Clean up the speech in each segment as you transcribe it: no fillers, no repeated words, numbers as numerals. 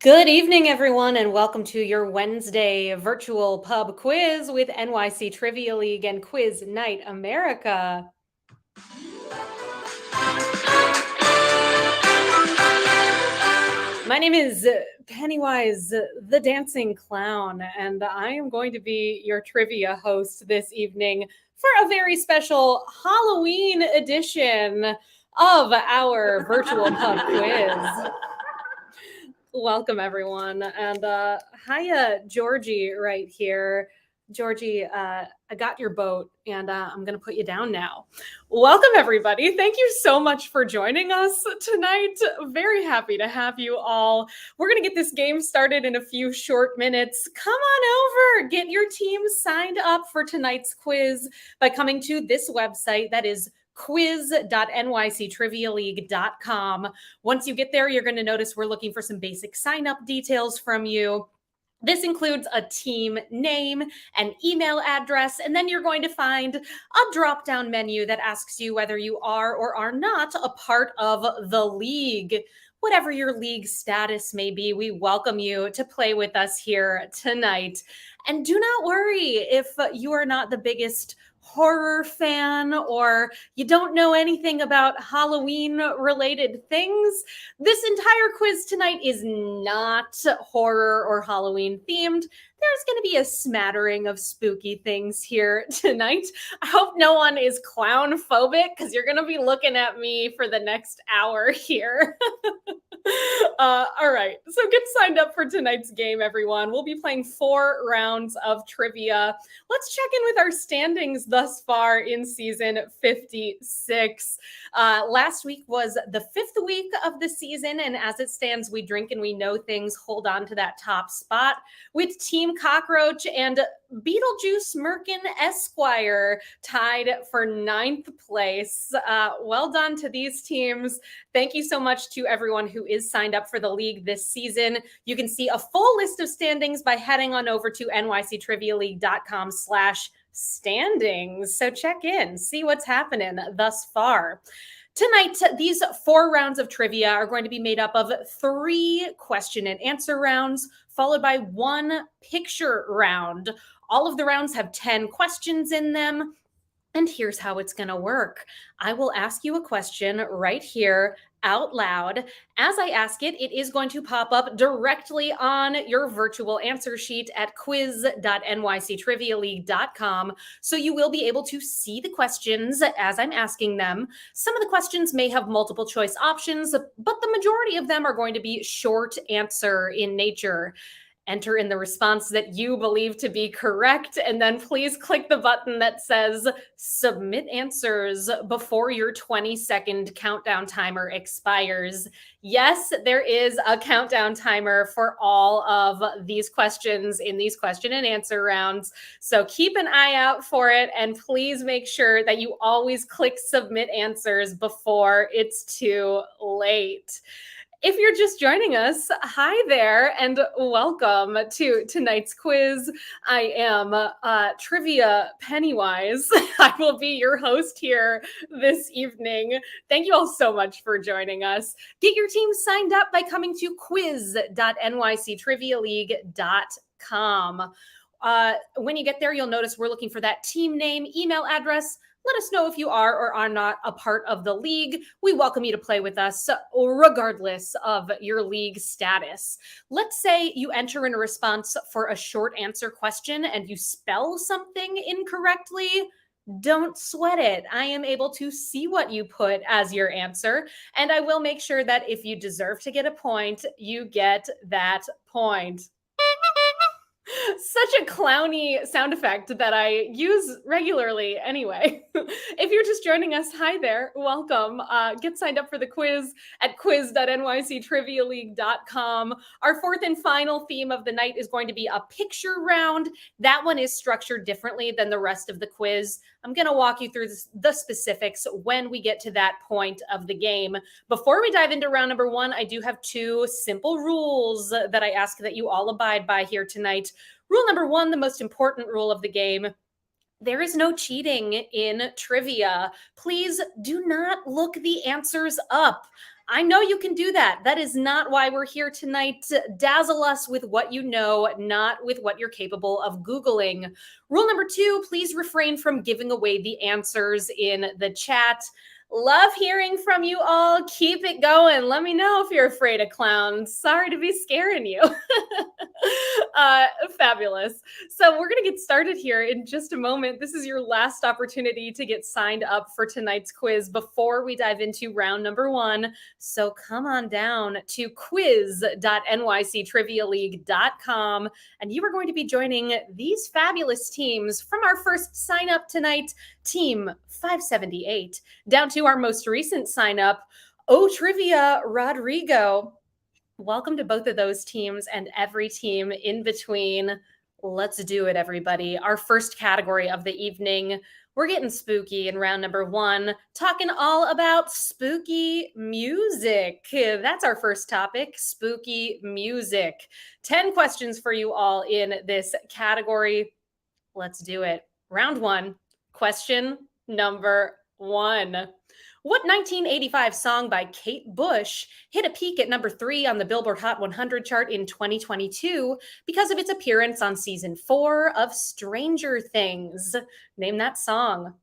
Good evening, everyone, and welcome to your Wednesday virtual pub quiz with NYC Trivia League and Quiz Night America. My name is Pennywise, the Dancing Clown, and I am going to be your trivia host this evening for a very special Halloween edition of our virtual pub quiz. Welcome, everyone. And hiya, Georgie, right here. Georgie, I got your boat, and I'm going to put you down now. Welcome, everybody. Thank you so much for joining us tonight. Very happy to have you all. We're going to get this game started in a few short minutes. Come on over. Get your team signed up for tonight's quiz by coming to this website. That is quiz.nyctrivialeague.com. Once you get there, you're going to notice we're looking for some basic sign-up details from you. This includes a team name, an email address, and then you're going to find a drop-down menu that asks you whether you are or are not a part of the league. Whatever your league status may be, we welcome you to play with us here tonight. And do not worry if you are not the biggest horror fan or you don't know anything about Halloween related things. This entire quiz tonight is not horror or Halloween themed. There's going to be a smattering of spooky things here tonight. I hope no one is clown phobic because you're going to be looking at me for the next hour here. All right, so get signed up for tonight's game, everyone. We'll be playing 4 rounds of trivia. Let's check in with our standings thus far in season 56. Last week was the 5th week of the season, and as it stands, we drink and we know things hold on to that top spot with Team Cockroach and Beetlejuice Merkin Esquire tied for 9th place. Well done to these teams. Thank you so much to everyone who is signed up for the league this season. You can see a full list of standings by heading on over to nyctrivialeague.com/standings. So check in, see what's happening thus far. Tonight, these 4 rounds of trivia are going to be made up of 3 question and answer rounds, followed by 1 picture round. All of the rounds have 10 questions in them. And here's how it's going to work. I will ask you a question right here out loud. As I ask it, it is going to pop up directly on your virtual answer sheet at quiz.nyctrivialeague.com. So you will be able to see the questions as I'm asking them. Some of the questions may have multiple choice options, but the majority of them are going to be short answer in nature. Enter in the response that you believe to be correct, and then please click the button that says submit answers before your 20-second countdown timer expires. Yes, there is a countdown timer for all of these questions in these question and answer rounds. So keep an eye out for it, and please make sure that you always click submit answers before it's too late. If you're just joining us, hi there and welcome to tonight's quiz. I am Trivia Pennywise. I will be your host here this evening. Thank you all so much for joining us. Get your team signed up by coming to quiz.nyctrivialeague.com. When you get there, you'll notice we're looking for that team name, email address. Let us know if you are or are not a part of the league. We welcome you to play with us regardless of your league status. Let's say you enter in a response for a short answer question and you spell something incorrectly. Don't sweat it. I am able to see what you put as your answer, and I will make sure that if you deserve to get a point, you get that point. Such a clowny sound effect that I use regularly anyway. If you're just joining us, hi there, welcome. Get signed up for the quiz at quiz.nyctrivialeague.com. Our 4th and final theme of the night is going to be a picture round. That one is structured differently than the rest of the quiz. I'm going to walk you through the specifics when we get to that point of the game. Before we dive into round number 1, I do have 2 simple rules that I ask that you all abide by here tonight. Rule number 1, the most important rule of the game. There is no cheating in trivia. Please do not look the answers up. I know you can do that. That is not why we're here tonight. Dazzle us with what you know, not with what you're capable of Googling. Rule number two, please refrain from giving away the answers in the chat. Love hearing from you all. Keep it going. Let me know if you're afraid of clowns. Sorry to be scaring you. Fabulous. So we're going to get started here in just a moment. This is your last opportunity to get signed up for tonight's quiz before we dive into round number one. So come on down to quiz.nyctrivialeague.com, and you are going to be joining these fabulous teams from our first sign up tonight, Team 578, down to our most recent sign up, Oh Trivia Rodrigo. Welcome to both of those teams and every team in between. Let's do it, everybody. Our first category of the evening. We're getting spooky in round number one, talking all about spooky music. That's our first topic, spooky music. 10 questions for you all in this category. Let's do it. Round one, question number one. What 1985 song by Kate Bush hit a peak at number 3 on the Billboard Hot 100 chart in 2022 because of its appearance on season 4 of Stranger Things? Name that song.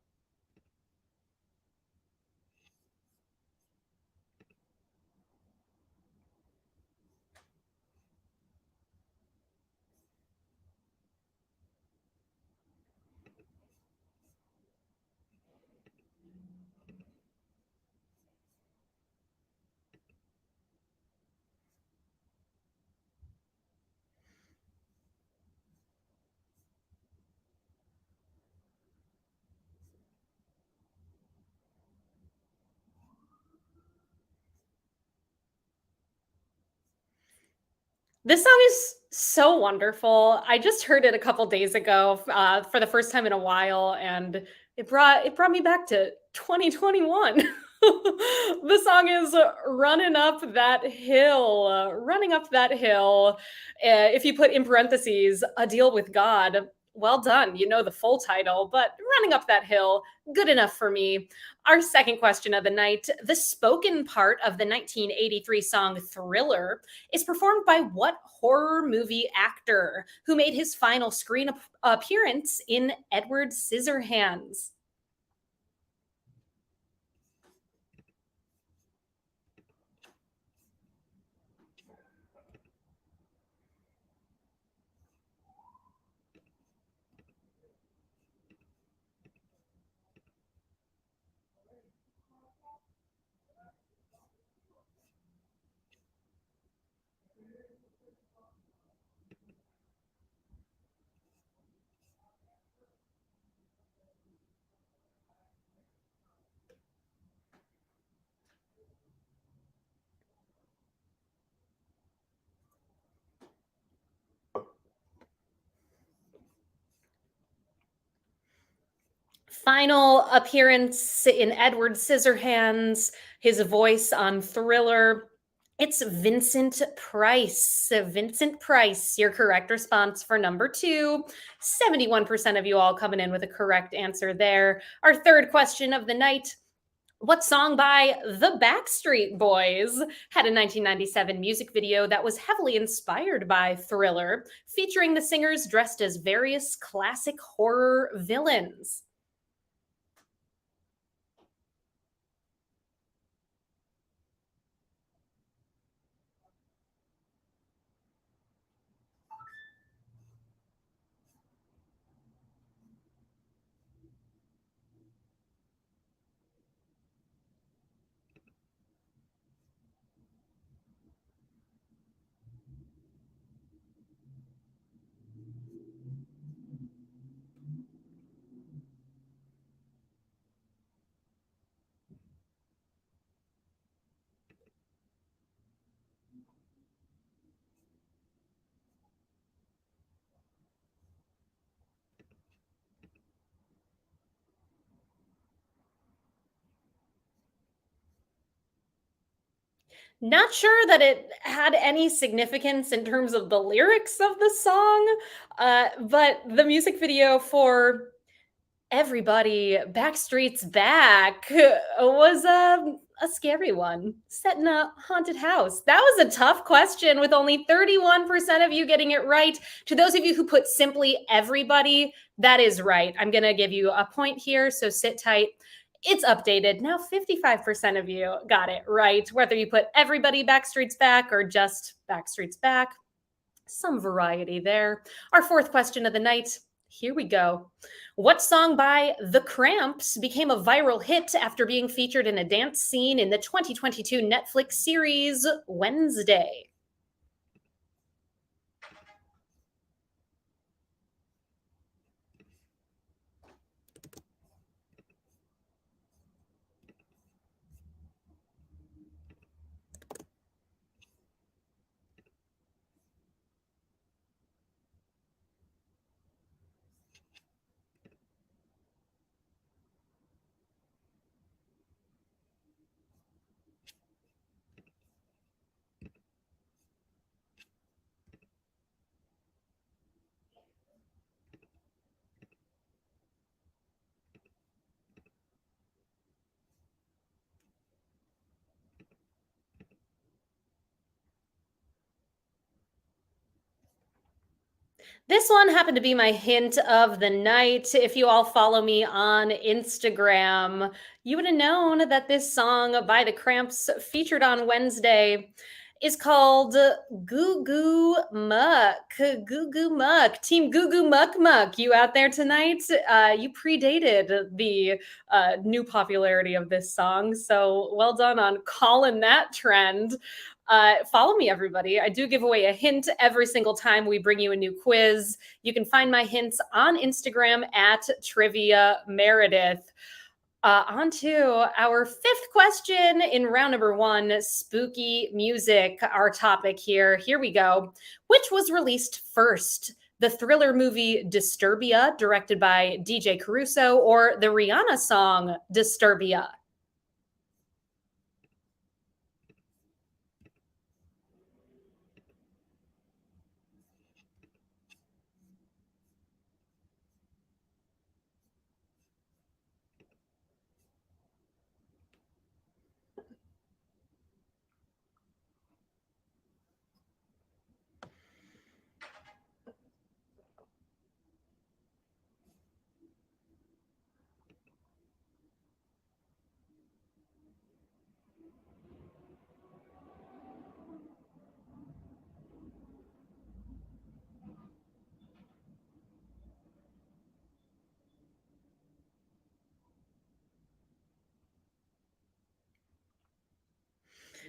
This song is so wonderful. I just heard it a couple days ago for the first time in a while, and it brought me back to 2021. The song is "Running Up That Hill." Running up that hill. If you put in parentheses, "A Deal with God." Well done. You know the full title, but "Running Up That Hill," good enough for me. Our second question of the night: the spoken part of the 1983 song "Thriller" is performed by what horror movie actor who made his final screen appearance in Edward Scissorhands? Final appearance in Edward Scissorhands, his voice on Thriller. It's Vincent Price. Vincent Price, your correct response for number two. 71% of you all coming in with a correct answer there. Our third question of the night: what song by the Backstreet Boys had a 1997 music video that was heavily inspired by Thriller, featuring the singers dressed as various classic horror villains? Not sure that it had any significance in terms of the lyrics of the song, but the music video for Everybody, Backstreet's Back was a scary one, set in a haunted house. That was a tough question with only 31% of you getting it right. To those of you who put simply everybody, that is right. I'm going to give you a point here, so sit tight. It's updated. Now 55% of you got it right, whether you put everybody Backstreet's Back or just Backstreet's Back. Some variety there. Our fourth question of the night. Here we go. What song by The Cramps became a viral hit after being featured in a dance scene in the 2022 Netflix series Wednesday? This one happened to be my hint of the night. If you all follow me on Instagram, you would have known that this song by the Cramps featured on Wednesday is called Goo Goo Muck. Goo Goo Muck. Team Goo Goo Muck Muck. You out there tonight? You predated the new popularity of this song. So well done on calling that trend. Follow me, everybody. I do give away a hint every single time we bring you a new quiz. You can find my hints on Instagram at Trivia Meredith. On to our fifth question in round number one, spooky music, our topic here. Here we go. Which was released first? The thriller movie Disturbia, directed by DJ Caruso, or the Rihanna song Disturbia?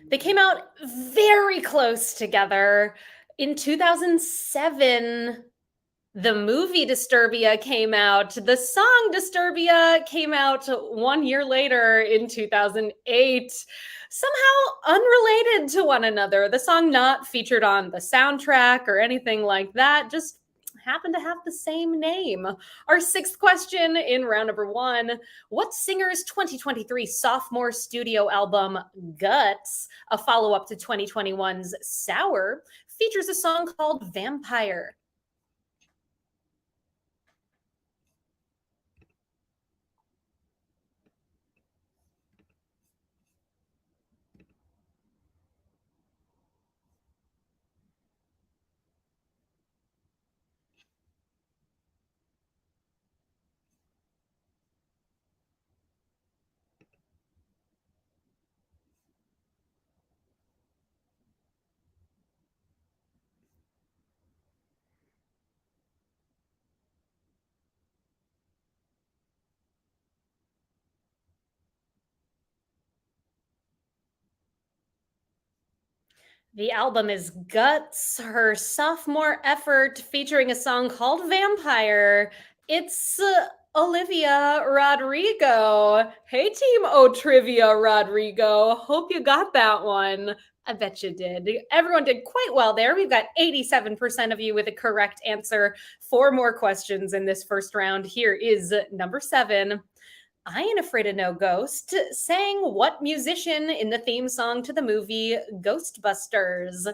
They came out very close together. In 2007, the movie Disturbia came out. The song Disturbia came out 1 year later in 2008. Somehow unrelated to one another. The song not featured on the soundtrack or anything like that, just happened to have the same name. Our sixth question in round number one. What singer's 2023 sophomore studio album, Guts, a follow up to 2021's Sour, features a song called Vampire? The album is Guts, her sophomore effort featuring a song called Vampire. It's Olivia Rodrigo. Hey, Team O Trivia Rodrigo. Hope you got that one. I bet you did. Everyone did quite well there. We've got 87% of you with a correct answer. Four more questions in this first round. Here is number seven. I Ain't Afraid of No Ghost sang what musician in the theme song to the movie Ghostbusters?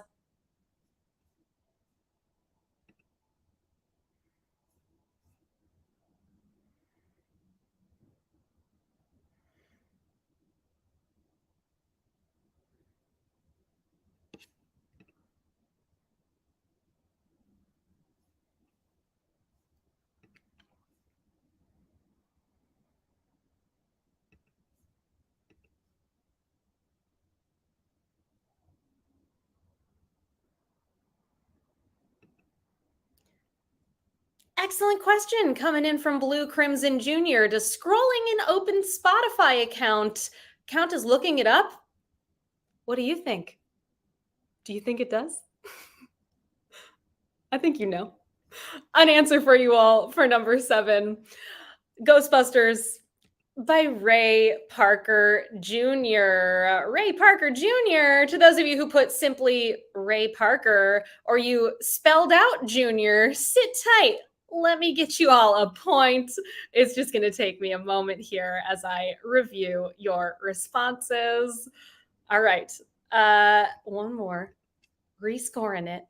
Excellent question coming in from Blue Crimson Jr. Does scrolling an open Spotify account count as looking it up? What do you think? Do you think it does? I think you know. An answer for you all for number 7. Ghostbusters by Ray Parker Jr. Ray Parker Jr. To those of you who put simply Ray Parker or you spelled out Jr., sit tight. Let me get you all a point. It's just going to take me a moment here as I review your responses. All right. One more. Rescoring it.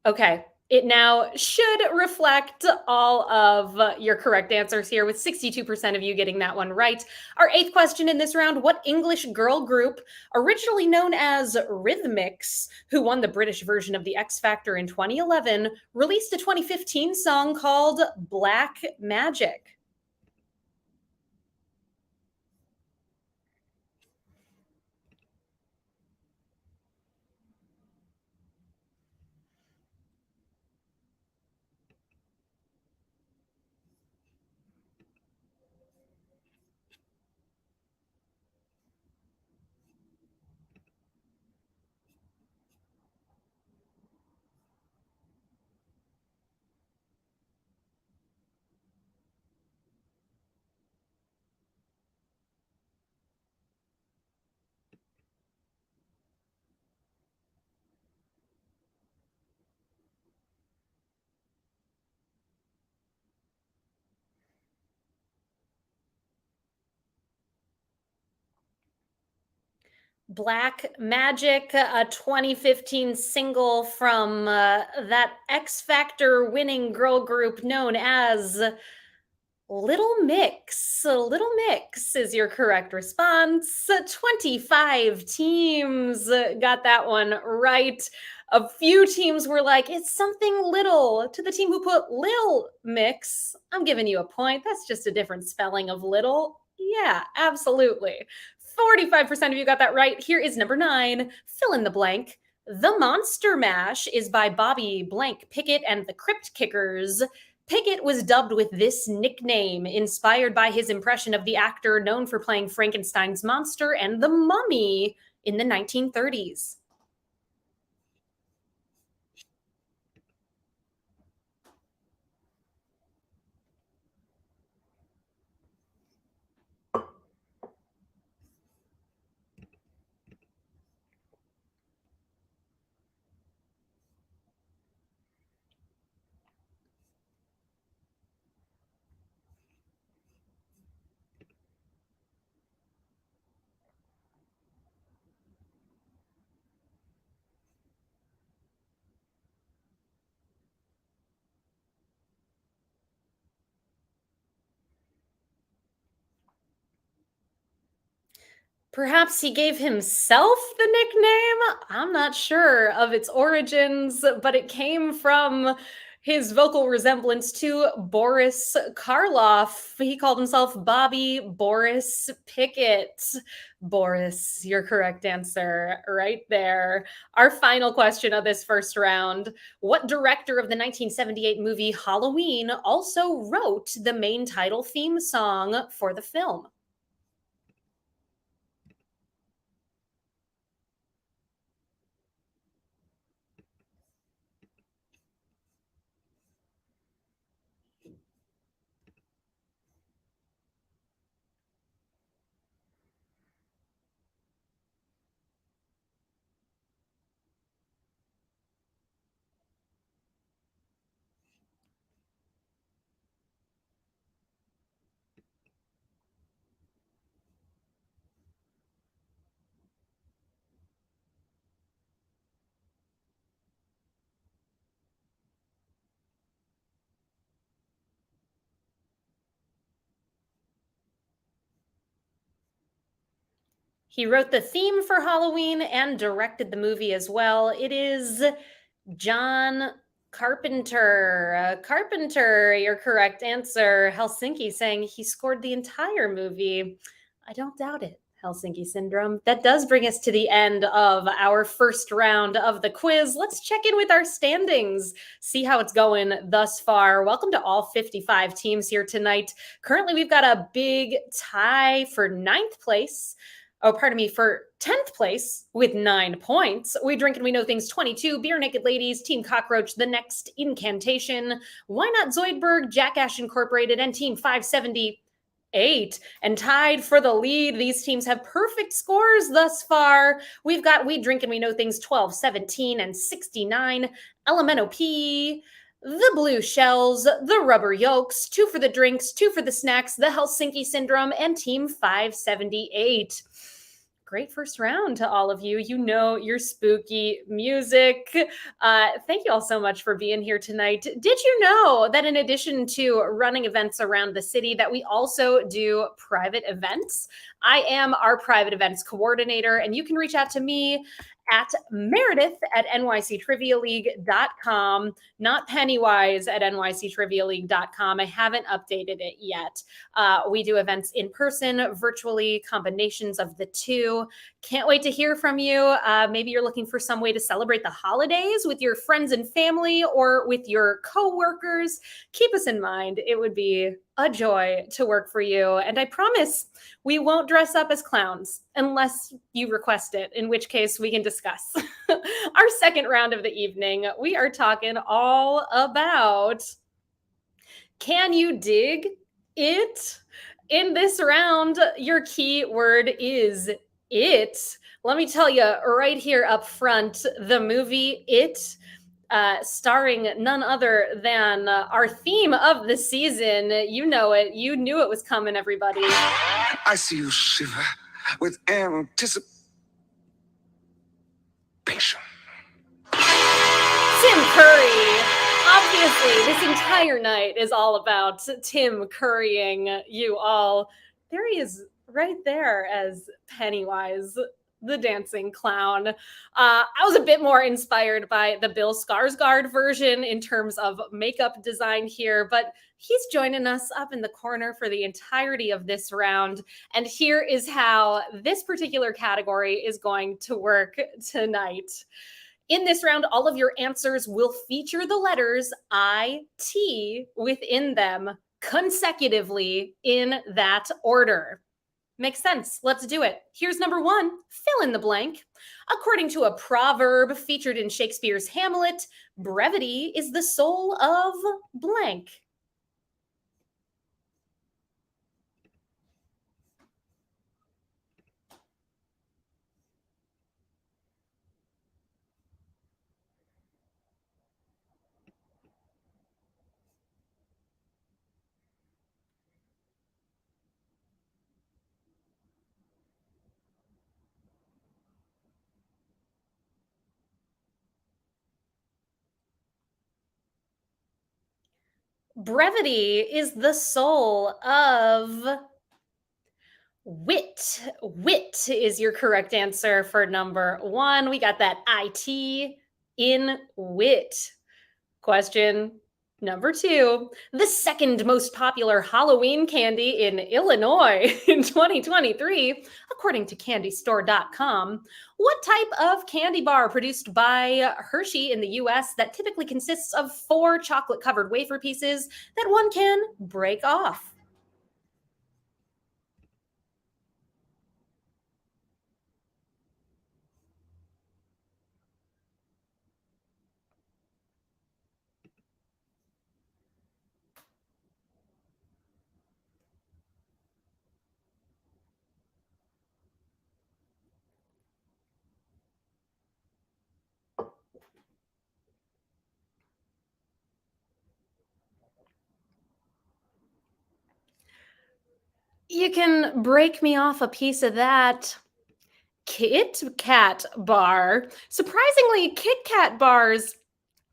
Okay. It now should reflect all of your correct answers here, with 62% of you getting that one right. Our 8th question in this round: what English girl group, originally known as Rhythmics, who won the British version of the X Factor in 2011, released a 2015 song called Black Magic? Black Magic, a 2015 single from that X Factor winning girl group known as Little Mix. Little Mix is your correct response. 25 teams got that one right. A few teams were like, it's something little. To the team who put Lil Mix, I'm giving you a point. That's just a different spelling of little. Yeah, absolutely. 45% of you got that right. Here is number 9. Fill in the blank. The Monster Mash is by Bobby Blank Pickett and the Crypt Kickers. Pickett was dubbed with this nickname, inspired by his impression of the actor known for playing Frankenstein's monster and the mummy in the 1930s. Perhaps he gave himself the nickname? I'm not sure of its origins, but it came from his vocal resemblance to Boris Karloff. He called himself Bobby Boris Pickett. Boris, your correct answer right there. Our final question of this first round: what director of the 1978 movie Halloween also wrote the main title theme song for the film? He wrote the theme for Halloween and directed the movie as well. It is John Carpenter. Carpenter, your correct answer. Helsinki saying he scored the entire movie. I don't doubt it. Helsinki syndrome. That does bring us to the end of our first round of the quiz. Let's check in with our standings, see how it's going thus far. Welcome to all 55 teams here tonight. Currently, we've got a big tie for ninth place. Oh, pardon me, for 10th place with 9 points. We Drink and We Know Things 22, Beer Naked Ladies, Team Cockroach, The Next Incantation, Why Not Zoidberg, Jackass Incorporated, and Team 578. And tied for the lead, these teams have perfect scores thus far. We've got We Drink and We Know Things 12, 17, and 69, Elemento P, the Blue Shells, the Rubber Yolks, 2 for the Drinks, 2 for the Snacks, the Helsinki Syndrome, and Team 578. Great first round to all of you. You know your spooky music. Thank you all so much for being here tonight. Did you know that in addition to running events around the city, that we also do private events? I am our private events coordinator, and you can reach out to me at Meredith at nyctrivialeague.com, not Pennywise at nyctrivialeague.com. I haven't updated it yet. We do events in person, virtually, combinations of the two. Can't wait to hear from you. Maybe you're looking for some way to celebrate the holidays with your friends and family or with your coworkers. Keep us in mind. It would be a joy to work for you. And I promise we won't dress up as clowns unless you request it, in which case we can discuss. Our second round of the evening, we are talking all about, can you dig it? In this round, your key word is it. Let me tell you right here up front, the movie It, starring none other than our theme of the season. You know it. You knew it was coming, everybody. I see you shiver with anticipation. Tim Curry. Obviously, this entire night is all about Tim currying you all. There he is right there as Pennywise, the dancing clown. I was a bit more inspired by the Bill Skarsgård version in terms of makeup design here, but he's joining us up in the corner for the entirety of this round. And here is how this particular category is going to work tonight. In this round, all of your answers will feature the letters IT within them consecutively in that order. Makes sense. Let's do it. Here's number 1. Fill in the blank. According to a proverb featured in Shakespeare's Hamlet, brevity is the soul of blank. Brevity is the soul of wit. Wit is your correct answer for number 1. We got that IT in wit. Question number 2. The second most popular Halloween candy in Illinois in 2023, according to candystore.com. What type of candy bar produced by Hershey in the US that typically consists of 4 chocolate-covered wafer pieces that one can break off? You can break me off a piece of that Kit Kat bar. Surprisingly, Kit Kat bars,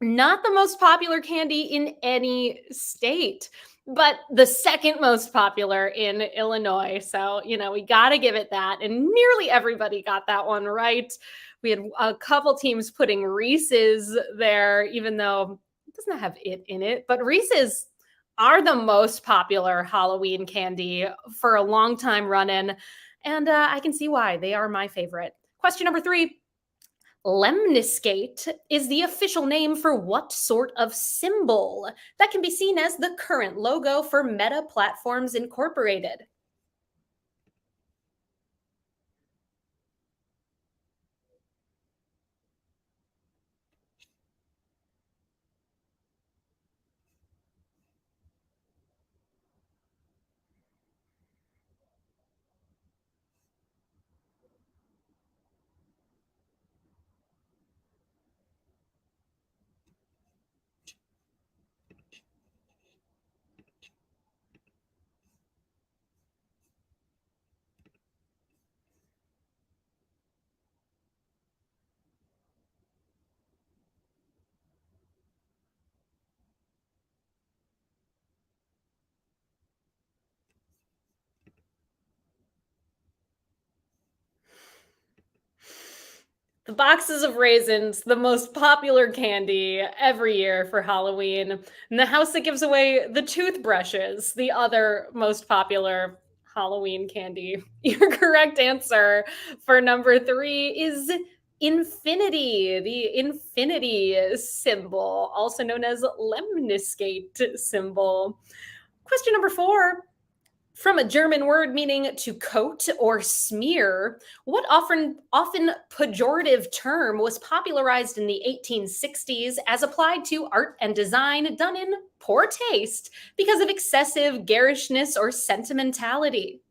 not the most popular candy in any state, but the second most popular in Illinois. So, we got to give it that. And nearly everybody got that one right. We had a couple teams putting Reese's there, even though it doesn't have it in it. But Reese's are the most popular Halloween candy for a long time running. And I can see why. They are my favorite. Question number 3. Lemniscate is the official name for what sort of symbol that can be seen as the current logo for Meta Platforms Incorporated? The boxes of raisins, the most popular candy every year for Halloween. And the house that gives away the toothbrushes, the other most popular Halloween candy. Your correct answer for number 3 is infinity, the infinity symbol, also known as lemniscate symbol. Question number 4. From a German word meaning to coat or smear, what often pejorative term was popularized in the 1860s as applied to art and design done in poor taste because of excessive garishness or sentimentality?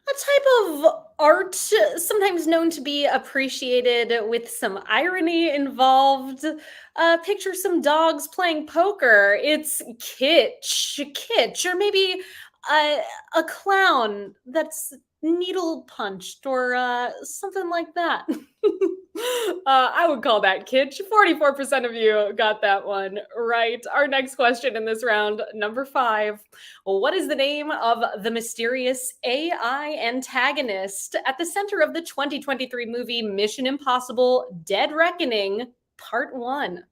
A type of art sometimes known to be appreciated with some irony involved. Picture some dogs playing poker. It's kitsch, or maybe a, a clown that's needle punched or something like that. I would call that kitsch. 44% of you got that one right. Our next question in this round, number 5. What is the name of the mysterious AI antagonist at the center of the 2023 movie Mission Impossible Dead Reckoning Part 1?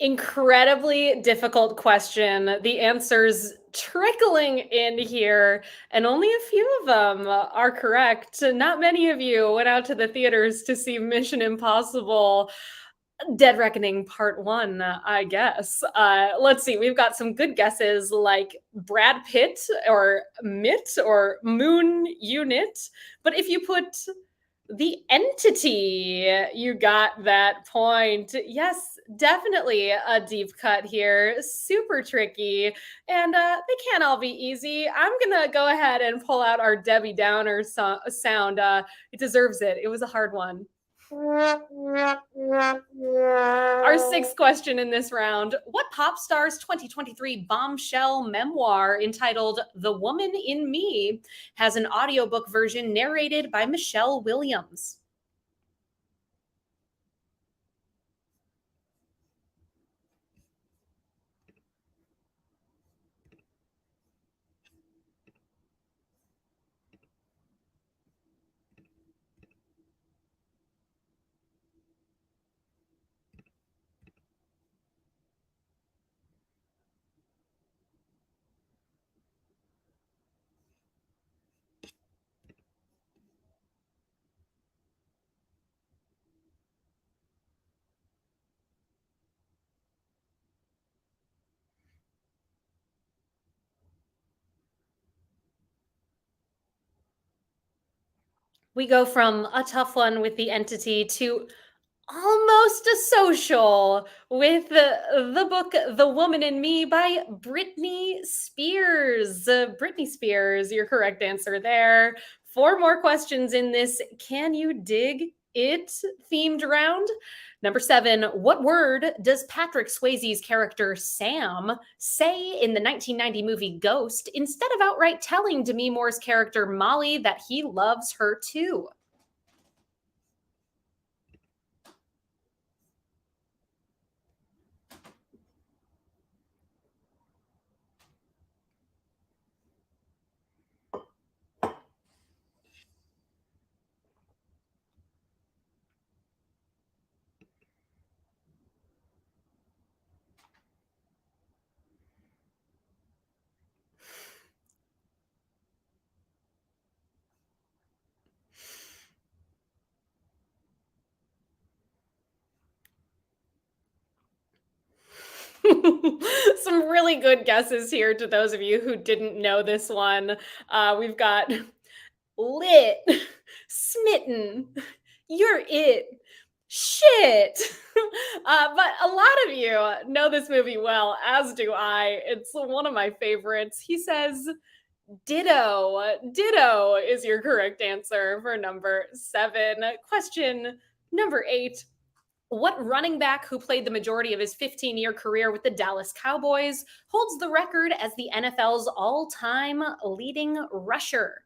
Incredibly difficult question. The answers trickling in here, and only a few of them are correct. Not many of you went out to the theaters to see Mission Impossible Dead Reckoning Part 1, I guess. Let's see. We've got some good guesses like Brad Pitt or Mitt or Moon Unit. But if you put The entity. You got that point. Yes, definitely a deep cut here. Super tricky. And they can't all be easy. I'm going to go ahead and pull out our Debbie Downer sound. It deserves it. It was a hard one. Our sixth question in this round: what pop star's 2023 bombshell memoir entitled The Woman in Me has an audiobook version narrated by Michelle Williams? We go from a tough one with the entity to almost a social with the book The Woman in Me by Britney Spears. Britney Spears, your correct answer there. Four more questions in this Can You Dig It themed round. Number seven, what word does Patrick Swayze's character Sam say in the 1990 movie Ghost instead of outright telling Demi Moore's character Molly that he loves her too? Some really good guesses here to those of you who didn't know this one. We've got lit, smitten, you're it, shit. But a lot of you know this movie well, as do I. It's one of my favorites. He says, ditto. Ditto is your correct answer for number seven. Question number eight: what running back who played the majority of his 15-year career with the Dallas Cowboys holds the record as the NFL's all-time leading rusher?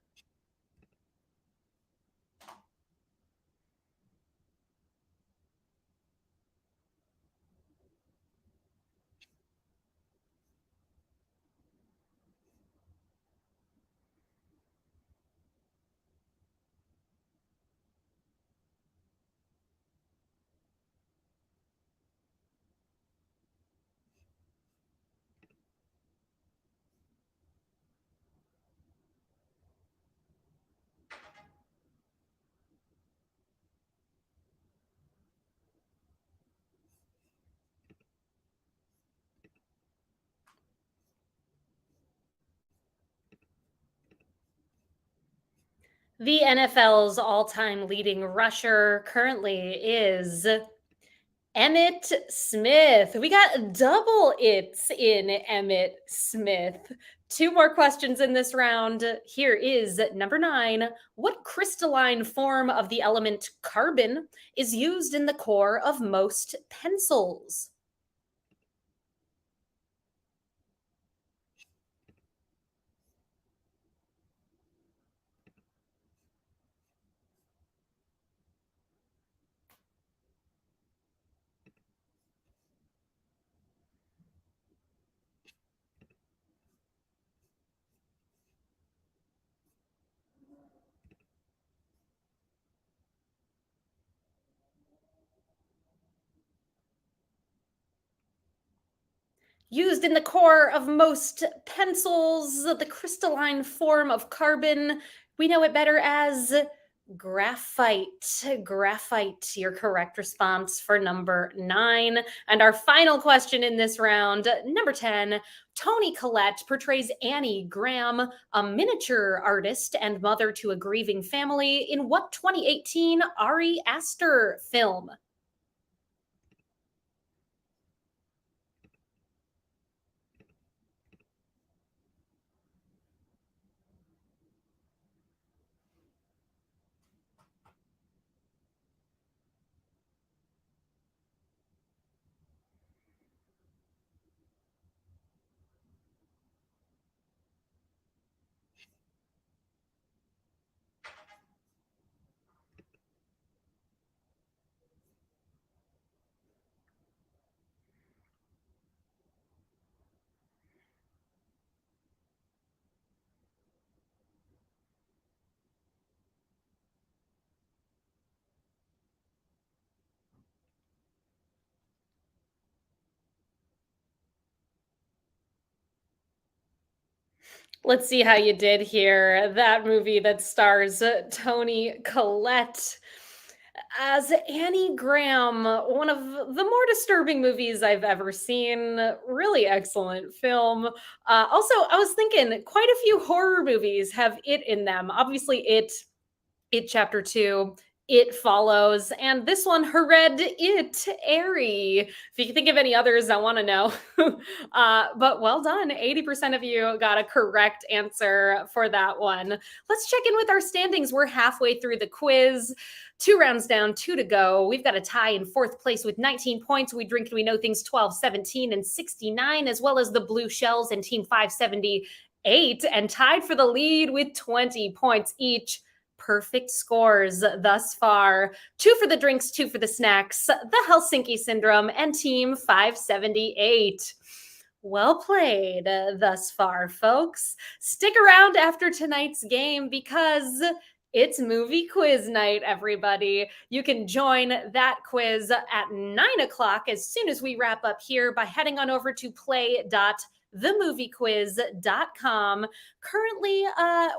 The NFL's all-time leading rusher currently is Emmett Smith. We got double it's in Emmett Smith. Two more questions in this round. Here is number nine. What crystalline form of the element carbon is used in the core of most pencils? Used in the core of most pencils, the crystalline form of carbon. We know it better as Graphite. Graphite, your correct response for number 9. And our final question in this round, number 10. Toni Collette portrays Annie Graham, a miniature artist and mother to a grieving family, in what 2018 Ari Aster film? Let's see how you did here. That movie that stars Toni Collette as Annie Graham, one of the more disturbing movies I've ever seen. Really excellent film. Also, I was thinking quite a few horror movies have it in them. Obviously, it Chapter 2, It Follows, and this one, Hereditary. If you can think of any others, I want to know. But well done. 80% of you got a correct answer for that one. Let's check in with our standings. We're halfway through the quiz. 2 rounds down, 2 to go. We've got a tie in 4th place with 19 points. We Drink and We Know Things 12, 17, and 69, as well as the Blue Shells and Team 578, and tied for the lead with 20 points each. Perfect scores thus far. 2 for the drinks, 2 for the snacks, the Helsinki Syndrome, and Team 578. Well played thus far, folks. Stick around after tonight's game because it's movie quiz night, everybody. You can join that quiz at 9 o'clock as soon as we wrap up here by heading on over to play.themoviequiz.com. Currently,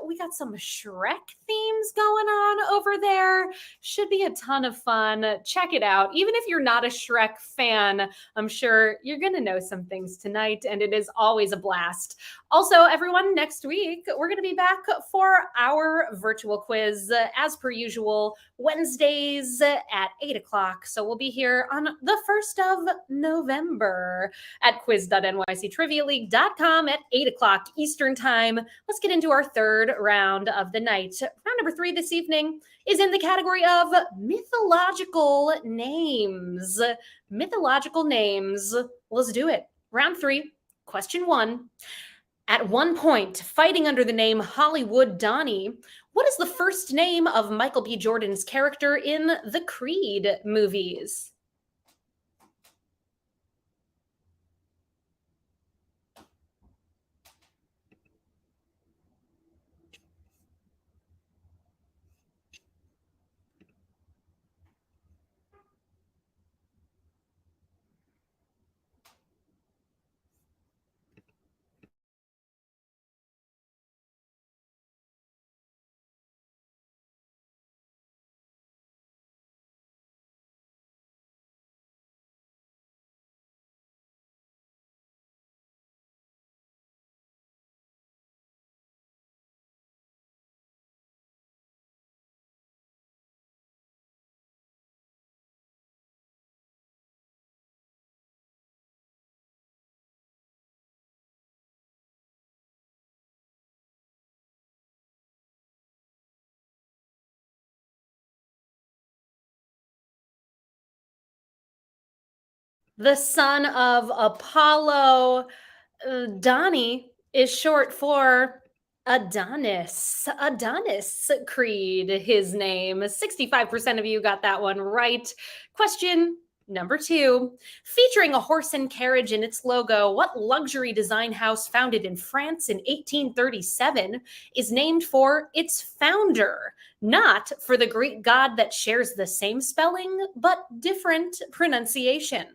we got some Shrek themes going on over there. Should be a ton of fun. Check it out. Even if you're not a Shrek fan, I'm sure you're going to know some things tonight, and it is always a blast. Also, everyone, next week, we're going to be back for our virtual quiz as per usual, Wednesdays at 8 o'clock. So we'll be here on the 1st of November at quiz.nyctrivialeague.com at 8 o'clock Eastern Time. Let's get into our 3rd round of the night. Round number 3 this evening is in the category of mythological names. Mythological names. Let's do it. Round 3, question 1. At one point, fighting under the name Hollywood Donnie, what is the first name of Michael B. Jordan's character in the Creed movies? The son of Apollo. Donnie is short for Adonis. Adonis Creed, his name. 65% of you got that one right. Question number 2. Featuring a horse and carriage in its logo, what luxury design house founded in France in 1837 is named for its founder? Not for the Greek god that shares the same spelling, but different pronunciation.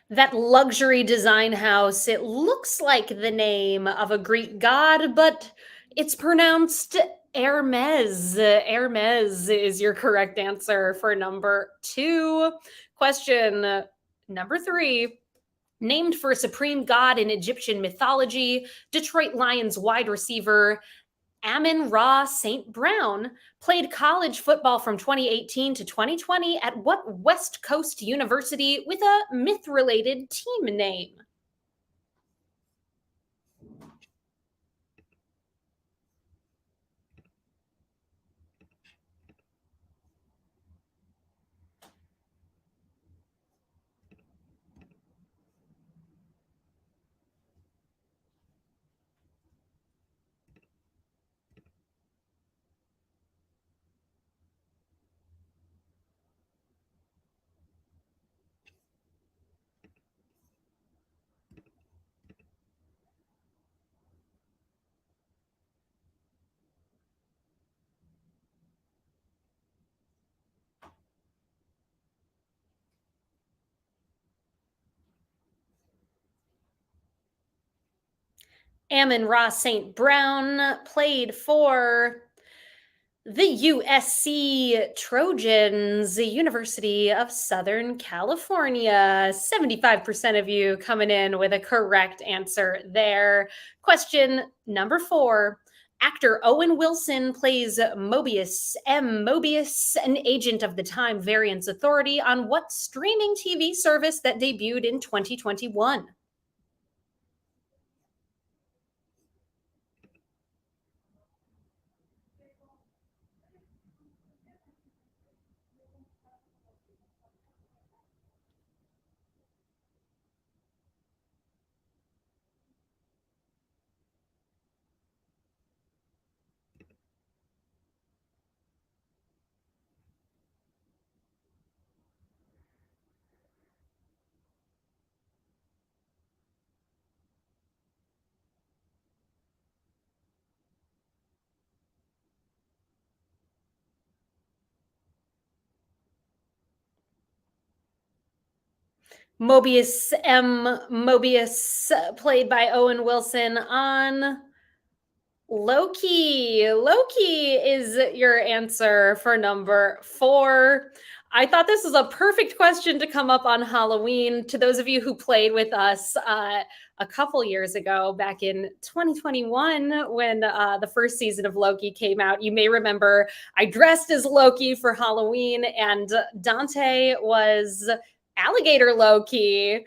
That luxury design house, it looks like the name of a Greek god, but it's pronounced Hermes. Hermes is your correct answer for number two. Question number three. Named for a supreme god in Egyptian mythology, Detroit Lions wide receiver Amin-Ra St. Brown played college football from 2018 to 2020 at what West Coast university with a myth related team name? Amin-Ra St. Brown played for the USC Trojans, the University of Southern California. 75% of you coming in with a correct answer there. Question number four. Actor Owen Wilson plays Mobius, Mobius, an agent of the Time Variance Authority on what streaming TV service that debuted in 2021? Mobius, played by Owen Wilson on Loki. Loki is your answer for number four. I thought this was a perfect question to come up on Halloween. To those of you who played with us a couple years ago, back in 2021, when the first season of Loki came out, you may remember I dressed as Loki for Halloween, and Dante was alligator Loki.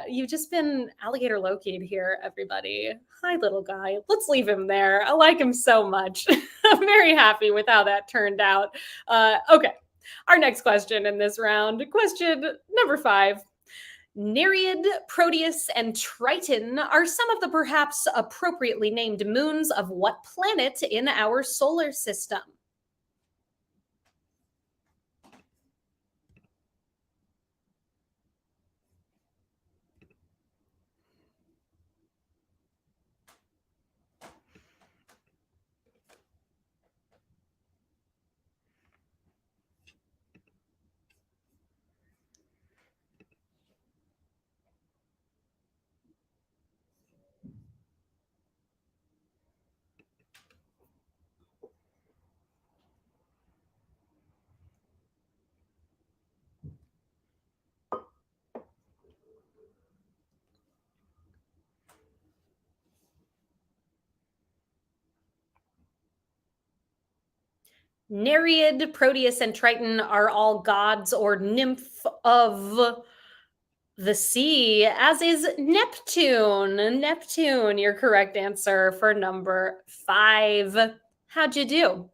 You've just been alligator Loki'd here, everybody. Hi, little guy. Let's leave him there. I like him so much. I'm very happy with how that turned out. Okay, our next question in this round. Question number five. Nereid, Proteus, and Triton are some of the perhaps appropriately named moons of what planet in our solar system? Nereid, Proteus, and Triton are all gods or nymph of the sea, as is Neptune. Neptune, your correct answer for number five. How'd you do?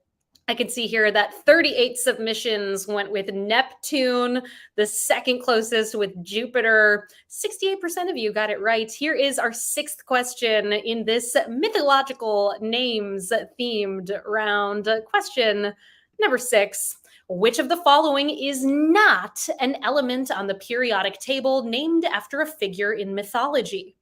I can see here that 38 submissions went with Neptune, the second closest with Jupiter. 68% of you got it right. Here is our sixth question in this mythological names themed round. Question number six. Which of the following is not an element on the periodic table named after a figure in mythology?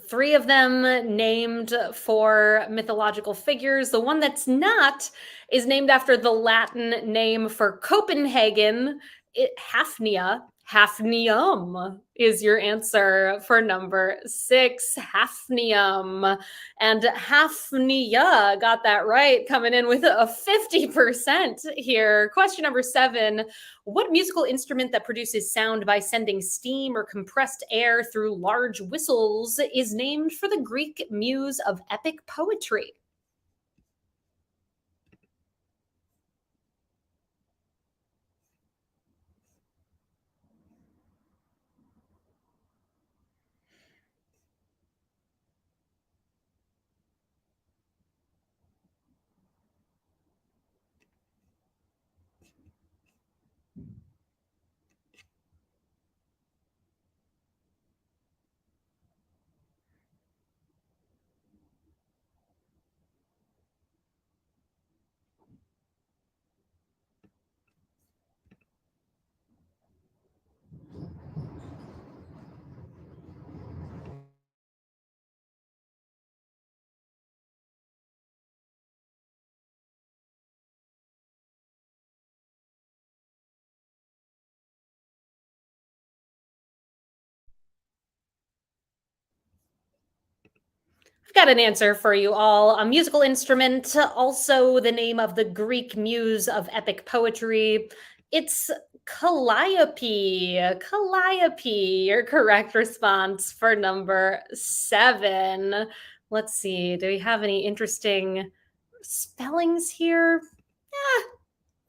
Three of them named for mythological figures. The one that's not is named after the Latin name for Copenhagen, Hafnia. Hafnium is your answer for number six, Hafnium. And Hafnia got that right, coming in with a 50% here. Question number seven. What musical instrument that produces sound by sending steam or compressed air through large whistles is named for the Greek muse of epic poetry? I've got an answer for you all. A musical instrument, also the name of the Greek muse of epic poetry. It's Calliope. Calliope, your correct response for number seven. Let's see. Do we have any interesting spellings here?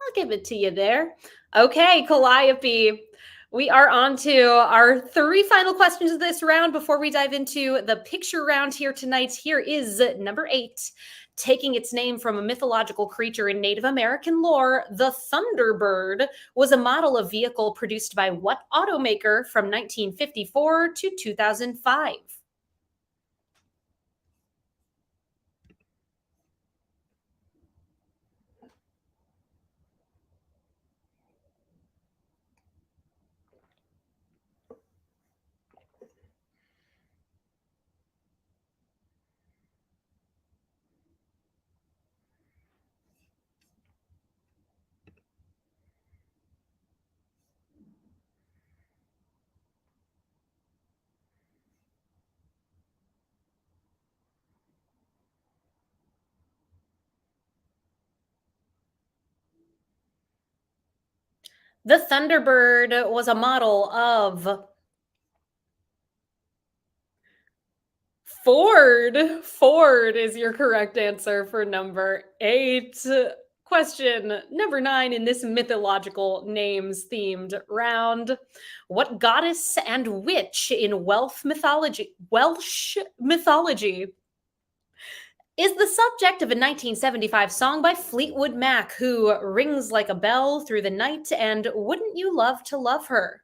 I'll give it to you there. Okay, Calliope. We are on to our three final questions of this round before we dive into the picture round here tonight. Here is number eight. Taking its name from a mythological creature in Native American lore, the Thunderbird was a model of vehicle produced by what automaker from 1954 to 2005? The Thunderbird was a model of Ford. Ford is your correct answer for number eight. Question number nine in this mythological names themed round. What goddess and witch in Welsh mythology is the subject of a 1975 song by Fleetwood Mac who rings like a bell through the night and wouldn't you love to love her?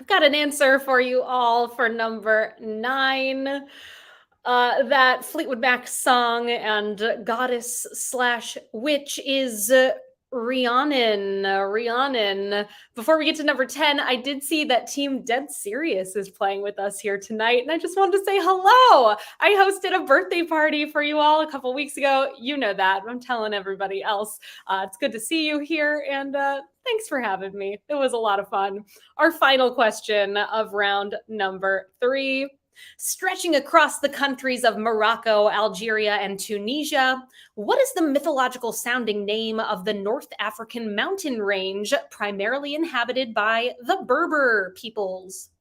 I've got an answer for you all for number 9. That Fleetwood Mac song and goddess slash witch is Rhiannon. Rhiannon. Before we get to number 10, I did see that Team Dead Serious is playing with us here tonight, and I just wanted to say hello. I hosted a birthday party for you all a couple weeks ago. You know that. I'm telling everybody else. It's good to see you here, and thanks for having me. It was a lot of fun. Our final question of round number 3. Stretching across the countries of Morocco, Algeria, and Tunisia, what is the mythological sounding name of the North African mountain range primarily inhabited by the Berber peoples?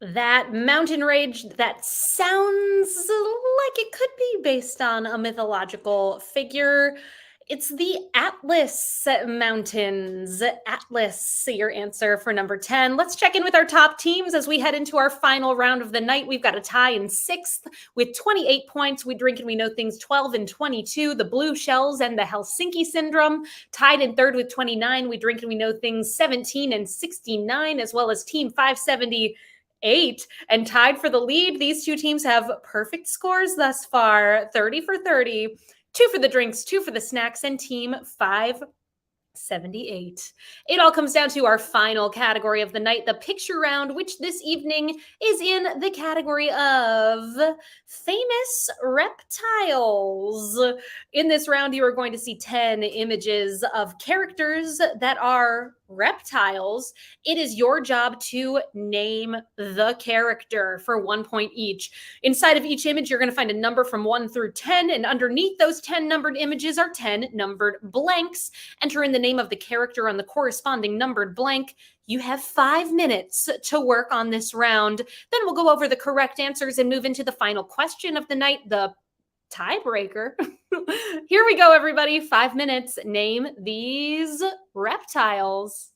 That mountain range that sounds like it could be based on a mythological figure. It's the Atlas Mountains. Atlas, your answer for number 10. Let's check in with our top teams as we head into our final round of the night. We've got a tie in 6th with 28 points. We Drink and We Know Things 12 and 22. The Blue Shells and the Helsinki Syndrome. Tied in 3rd with 29. We Drink and We Know Things 17 and 69, as well as Team 578 and tied for the lead. These two teams have perfect scores thus far, 30 for 30, 2 for the drinks, 2 for the snacks, and Team 578. It all comes down to our final category of the night, the picture round, which this evening is in the category of famous reptiles. In this round, you are going to see 10 images of characters that are reptiles. It is your job to name the character for 1 point each. Inside of each image, you're going to find a number from 1 through 10, and underneath those 10 numbered images are 10 numbered blanks. Enter in the name of the character on the corresponding numbered blank. You have 5 minutes to work on this round. Then we'll go over the correct answers and move into the final question of the night, the tiebreaker. Here we go, everybody. 5 minutes. Name these reptiles.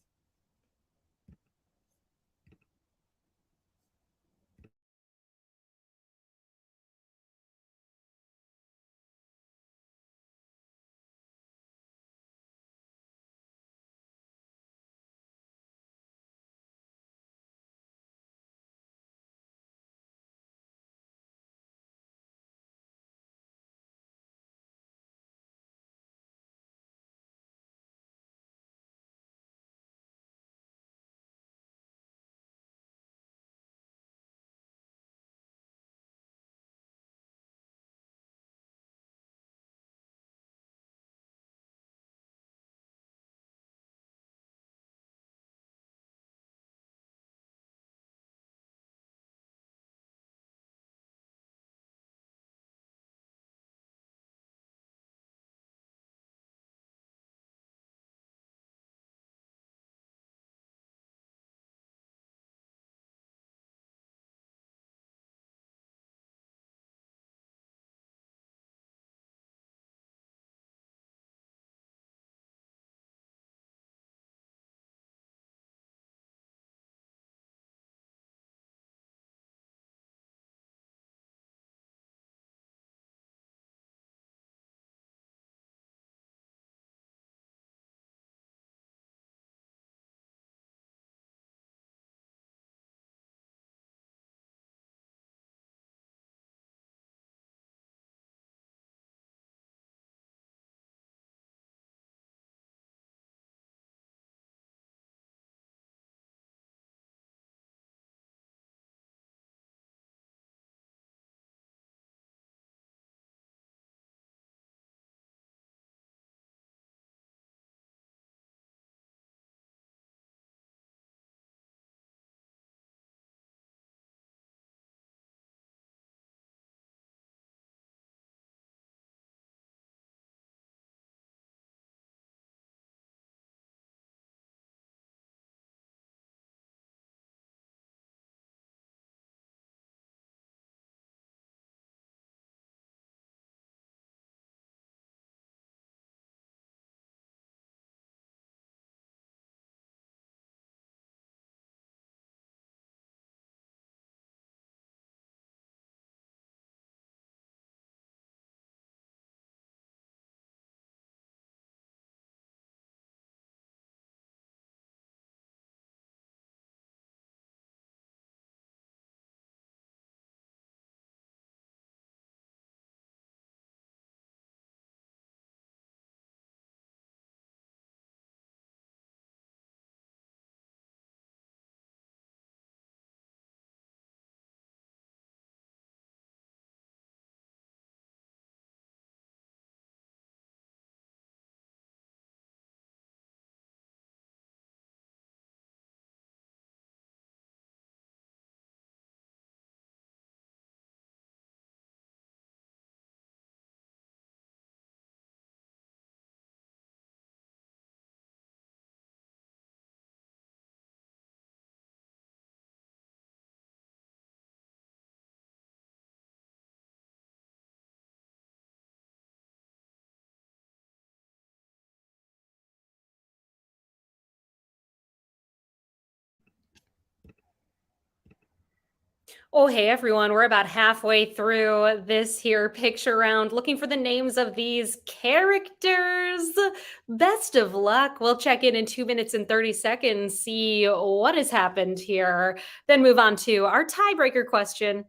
Oh, hey everyone, we're about halfway through this here picture round looking for the names of these characters. Best of luck. We'll check in 2 minutes and 30 seconds, see what has happened here, then move on to our tiebreaker question.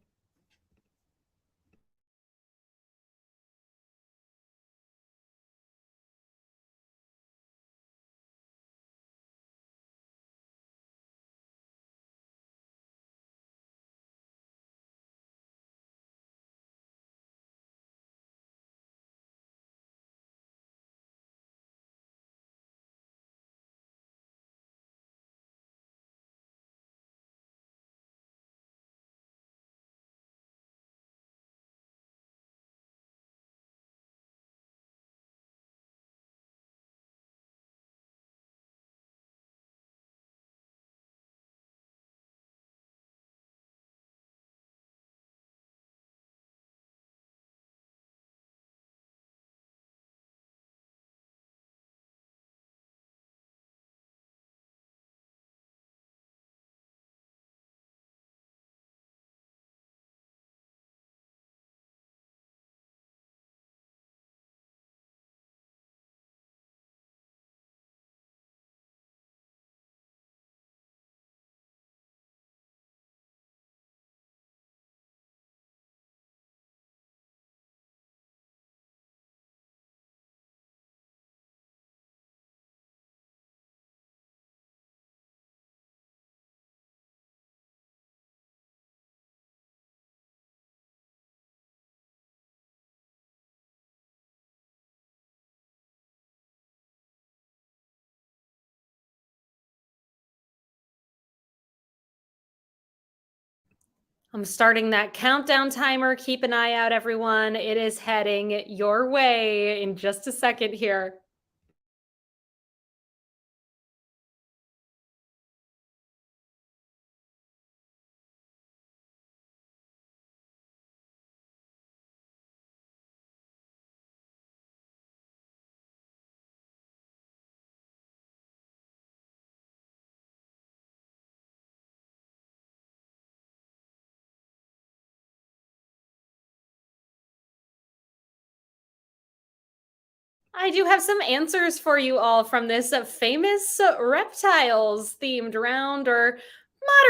I'm starting that countdown timer. Keep an eye out, everyone. It is heading your way in just a second here. I do have some answers for you all from this famous reptiles themed round, or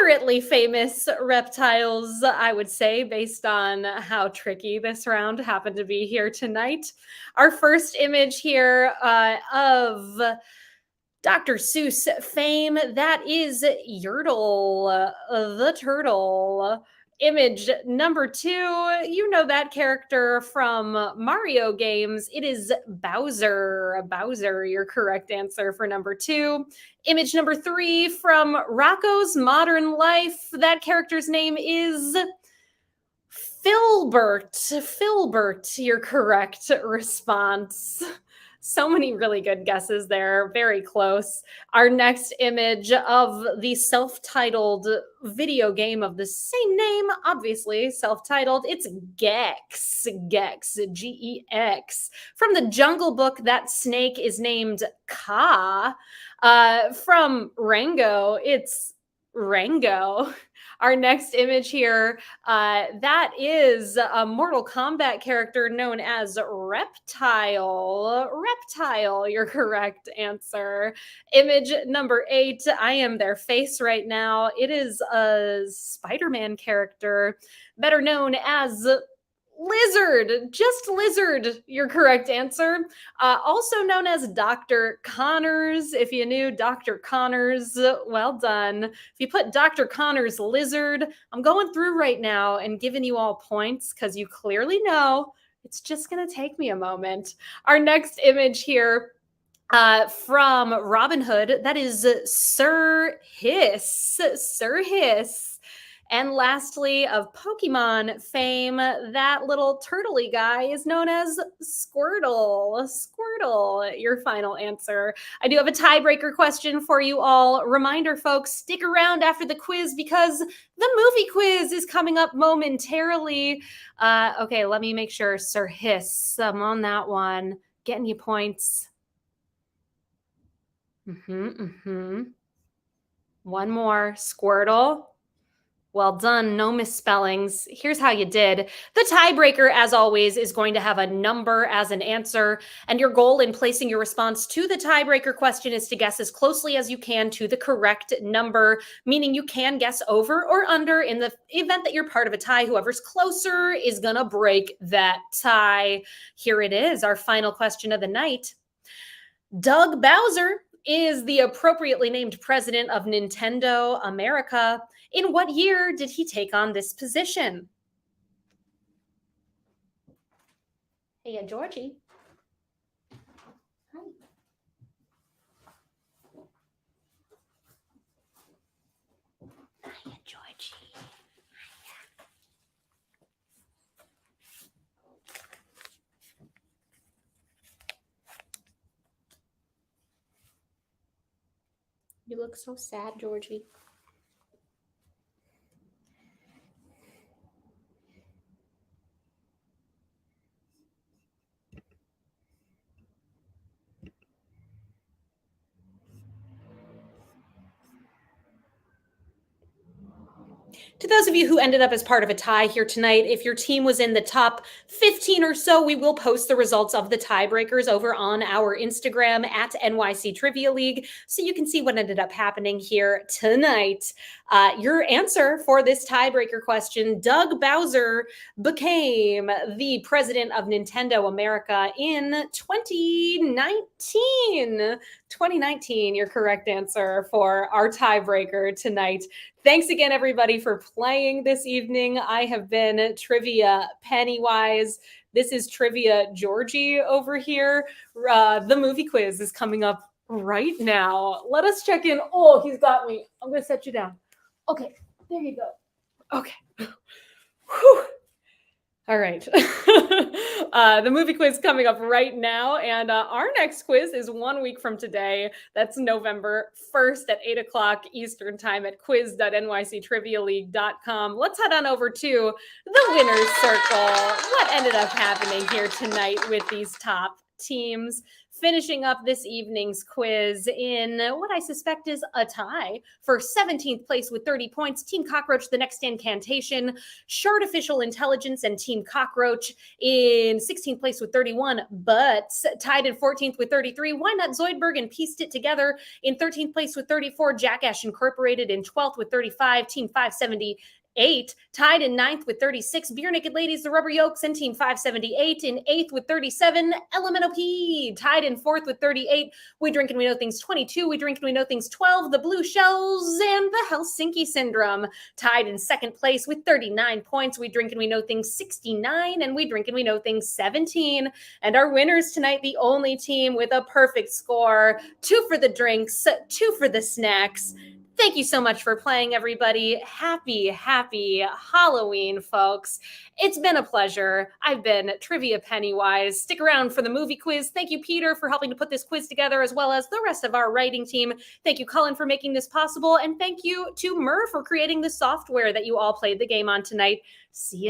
moderately famous reptiles, I would say, based on how tricky this round happened to be here tonight. Our first image here of Dr. Seuss fame, that is Yertle, the turtle. Image number two, you know that character from Mario games. It is Bowser. Bowser, your correct answer for number two. Image number three from Rocco's Modern Life. That character's name is Filbert. Filbert, your correct response. So many really good guesses there. Very close. Our next image of the self titled video game of the same name, obviously self titled. It's Gex. Gex. Gex. From the Jungle Book, that snake is named Ka. From Rango, it's Rango. Our next image here, that is a Mortal Kombat character known as Reptile. Reptile, your correct answer. Image number eight, I am their face right now. It is a Spider Man character, better known as Lizard, just Lizard, your correct answer. Also known as Dr. Connors. If you knew Dr. Connors, well done. If you put Dr. Connors Lizard, I'm going through right now and giving you all points because you clearly know it's just going to take me a moment. Our next image here from Robin Hood, that is Sir Hiss. Sir Hiss. And lastly, of Pokemon fame, that little turtley guy is known as Squirtle. Squirtle, your final answer. I do have a tiebreaker question for you all. Reminder, folks, stick around after the quiz because the movie quiz is coming up momentarily. Okay, let me make sure. Sir Hiss, I'm on that one. Getting you points. One more. Squirtle. Well done. No misspellings. Here's how you did. The tiebreaker, as always, is going to have a number as an answer. And your goal in placing your response to the tiebreaker question is to guess as closely as you can to the correct number, meaning you can guess over or under. In the event that you're part of a tie, whoever's closer is going to break that tie. Here it is, our final question of the night. Doug Bowser is the appropriately named president of Nintendo America. In what year did he take on this position? Hey, Georgie. Hi. Hiya, Georgie. You look so sad, Georgie. To those of you who ended up as part of a tie here tonight, if your team was in the top 15 or so, we will post the results of the tiebreakers over on our Instagram at NYC Trivia League, so you can see what ended up happening here tonight. Your answer for this tiebreaker question, Doug Bowser became the president of Nintendo America in 2019. 2019, your correct answer for our tiebreaker tonight. Thanks again, everybody, for playing this evening. I have been Trivia Pennywise. This is Trivia Georgie over here. The movie quiz is coming up right now. Let us check in. Oh, he's got me. I'm going to set you down. Okay, there you go. Okay. Whew. All right. The movie quiz coming up right now. And our next quiz is 1 week from today. That's November 1st at 8 o'clock Eastern time at quiz.nyctrivialeague.com. Let's head on over to the winner's circle. What ended up happening here tonight with these top teams? Finishing up this evening's quiz in what I suspect is a tie for 17th place with 30 points. Team Cockroach, The Next Incantation, Shartificial Intelligence, and Team Cockroach in 16th place with 31, but tied in 14th with 33. Why Not Zoidberg and Pieced It Together in 13th place with 34. Jackash Incorporated in 12th with 35. Team 578 tied in 9th with 36. Beer Naked Ladies, The Rubber Yolks, and Team 578 in 8th with 37. LMNOP tied in 4th with 38. We Drink and We Know Things 22. We Drink and We Know Things 12. The Blue Shells and the Helsinki Syndrome tied in 2nd place with 39 points. We Drink and We Know Things 69. And We Drink and We Know Things 17. And our winners tonight, the only team with a perfect score. 2 for the drinks, 2 for the snacks. Thank you so much for playing, everybody. Happy Halloween, folks. It's been a pleasure. I've been Trivia Pennywise. Stick around for the movie quiz. Thank you, Peter, for helping to put this quiz together, as well as the rest of our writing team. Thank you, Cullen, for making this possible. And thank you to Mur for creating the software that you all played the game on tonight. See you